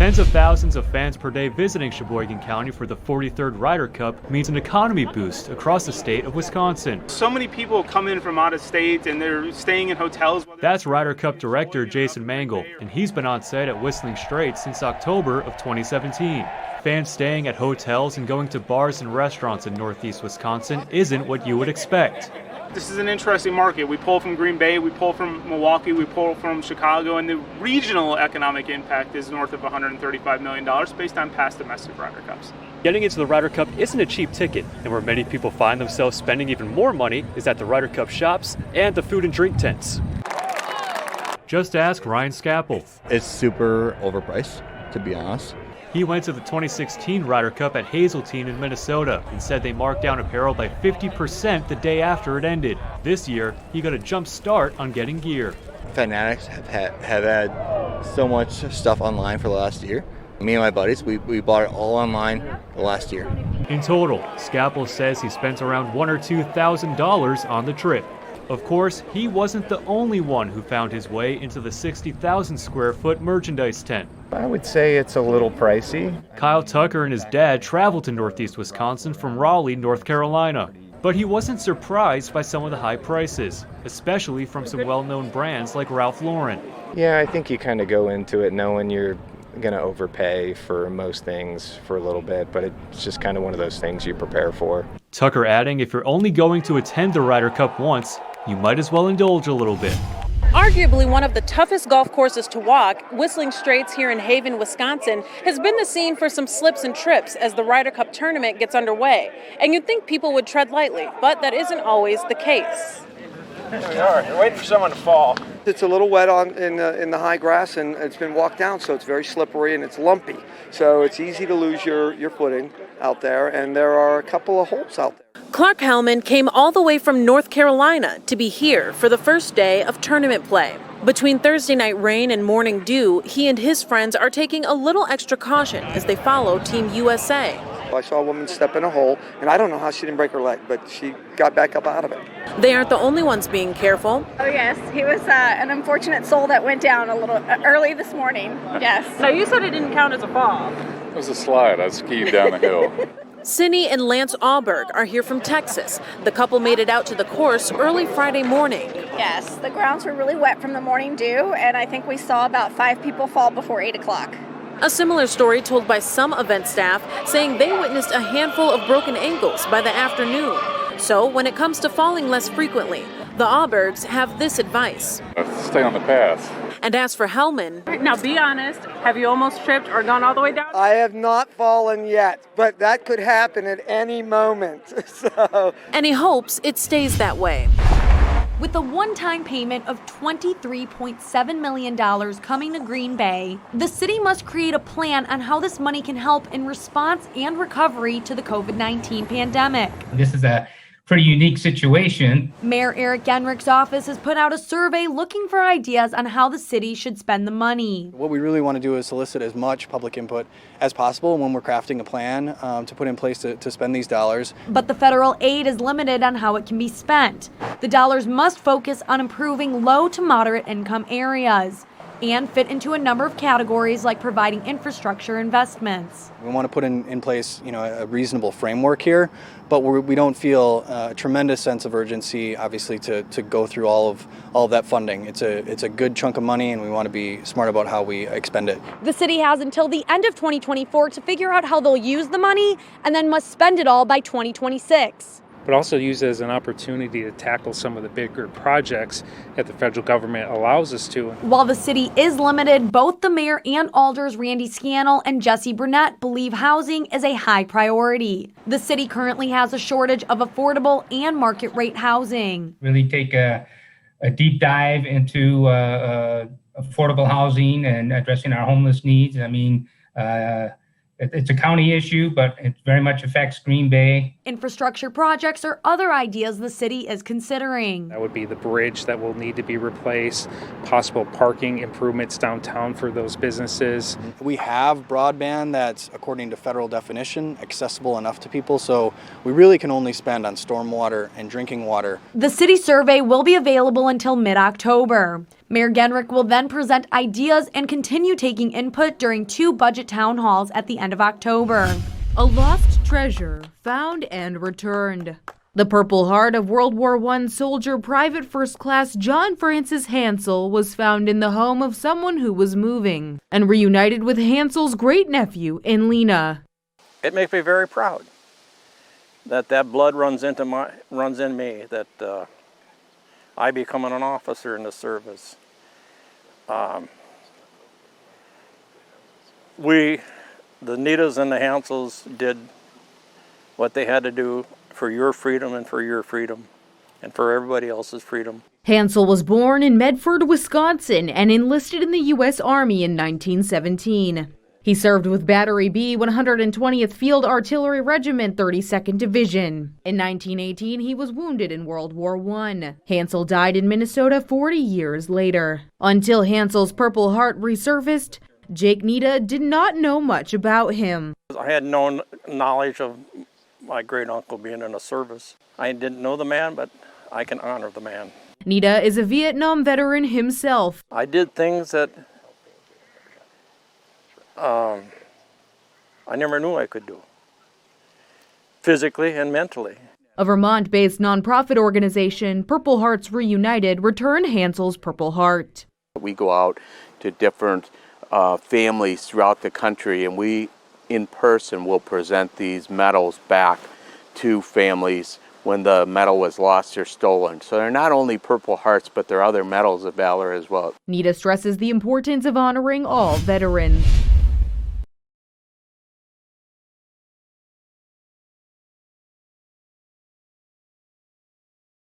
Tens of thousands of fans per day visiting Sheboygan County for the 43rd Ryder Cup means an economy boost across the state of Wisconsin. So many people come in from out of state and they're staying in hotels. That's Ryder Cup director Jason Mangle, and he's been on site at Whistling Straits since October of 2017. Fans staying at hotels and going to bars and restaurants in northeast Wisconsin isn't what you would expect. This is an interesting market. We pull from Green Bay, we pull from Milwaukee, we pull from Chicago, and the regional economic impact is north of $135 million based on past domestic Ryder Cups. Getting into the Ryder Cup isn't a cheap ticket, and where many people find themselves spending even more money is at the Ryder Cup shops and the food and drink tents. Just ask Ryan Scapple. It's super overpriced, to be honest. He went to the 2016 Ryder Cup at Hazeltine in Minnesota and said they marked down apparel by 50% the day after it ended. This year, he got a jump start on getting gear. Fanatics have had so much stuff online for the last year. Me and my buddies, we bought it all online the last year. In total, Scapple says he spent around $1,000 or $2,000 on the trip. Of course, he wasn't the only one who found his way into the 60,000 square foot merchandise tent. I would say it's a little pricey. Kyle Tucker and his dad traveled to northeast Wisconsin from Raleigh, North Carolina. But he wasn't surprised by some of the high prices, especially from some well-known brands like Ralph Lauren. Yeah, I think you kind of go into it knowing you're going to overpay for most things for a little bit, but it's just kind of one of those things you prepare for. Tucker adding, if you're only going to attend the Ryder Cup once, you might as well indulge a little bit. Arguably one of the toughest golf courses to walk, Whistling Straits here in Haven, Wisconsin, has been the scene for some slips and trips as the Ryder Cup tournament gets underway. And you'd think people would tread lightly, but that isn't always the case. Here we are. You're waiting for someone to fall. It's a little wet in the high grass, and it's been walked down, so it's very slippery and it's lumpy. So it's easy to lose your footing out there, and there are a couple of holes out there. Clark Hellman came all the way from North Carolina to be here for the first day of tournament play. Between Thursday night rain and morning dew, he and his friends are taking a little extra caution as they follow Team USA. I saw a woman step in a hole, and I don't know how she didn't break her leg, but she got back up out of it. They aren't the only ones being careful. Oh yes, he was an unfortunate soul that went down a little early this morning, yes. Now you said it didn't count as a fall. It was a slide. I skied down the hill. Cindy and Lance Alberg are here from Texas. The couple made it out to the course early Friday morning. Yes, the grounds were really wet from the morning dew, and I think we saw about 5 people fall before 8 o'clock. A similar story told by some event staff saying they witnessed a handful of broken ankles by the afternoon. So when it comes to falling less frequently, the Albergs have this advice. Stay on the path. And as for Hellman, now be honest, have you almost tripped or gone all the way down? I have not fallen yet, but that could happen at any moment. And he hopes it stays that way. With a one-time payment of $23.7 million coming to Green Bay, the city must create a plan on how this money can help in response and recovery to the COVID-19 pandemic. This is a pretty unique situation. Mayor Eric Genrich's office has put out a survey looking for ideas on how the city should spend the money. What we really want to do is solicit as much public input as possible when we're crafting a plan to put in place to spend these dollars. But the federal aid is limited on how it can be spent. The dollars must focus on improving low to moderate income areas and fit into a number of categories like providing infrastructure investments. We want to put in place, a reasonable framework here, but we don't feel a tremendous sense of urgency, obviously, to go through all of that funding. It's a good chunk of money, and we want to be smart about how we expend it. The city has until the end of 2024 to figure out how they'll use the money, and then must spend it all by 2026. But also use it as an opportunity to tackle some of the bigger projects that the federal government allows us to. While the city is limited, both the mayor and alders Randy Scannell and Jesse Burnett believe housing is a high priority. The city currently has a shortage of affordable and market rate housing. Really take a deep dive into affordable housing and addressing our homeless needs. I mean, it's a county issue, but it very much affects Green Bay. Infrastructure projects are other ideas the city is considering. That would be the bridge that will need to be replaced, possible parking improvements downtown for those businesses. We have broadband that's, according to federal definition, accessible enough to people, so we really can only spend on stormwater and drinking water. The city survey will be available until mid-October. Mayor Genrich will then present ideas and continue taking input during 2 budget town halls at the end of October. A lost treasure found and returned. The Purple Heart of World War I soldier Private First Class John Francis Hansel was found in the home of someone who was moving and reunited with Hansel's great-nephew in Lena. It makes me very proud that blood runs in me, that I becoming an officer in the service. The Nitas and the Hansels did what they had to do for your freedom and for your freedom and for everybody else's freedom. Hansel was born in Medford, Wisconsin, and enlisted in the U.S. Army in 1917. He served with Battery B, 120th Field Artillery Regiment, 32nd Division. In 1918, he was wounded in World War I. Hansel died in Minnesota 40 years later. Until Hansel's Purple Heart resurfaced, Jake Nita did not know much about him. I had no knowledge of my great-uncle being in the service. I didn't know the man, but I can honor the man. Nita is a Vietnam veteran himself. I did things that I never knew I could do, physically and mentally. A Vermont-based nonprofit organization, Purple Hearts Reunited, returned Hansel's Purple Heart. We go out to different families throughout the country, and we in person will present these medals back to families when the medal was lost or stolen. So they're not only Purple Hearts, but they're other medals of valor as well. Nita stresses the importance of honoring all veterans.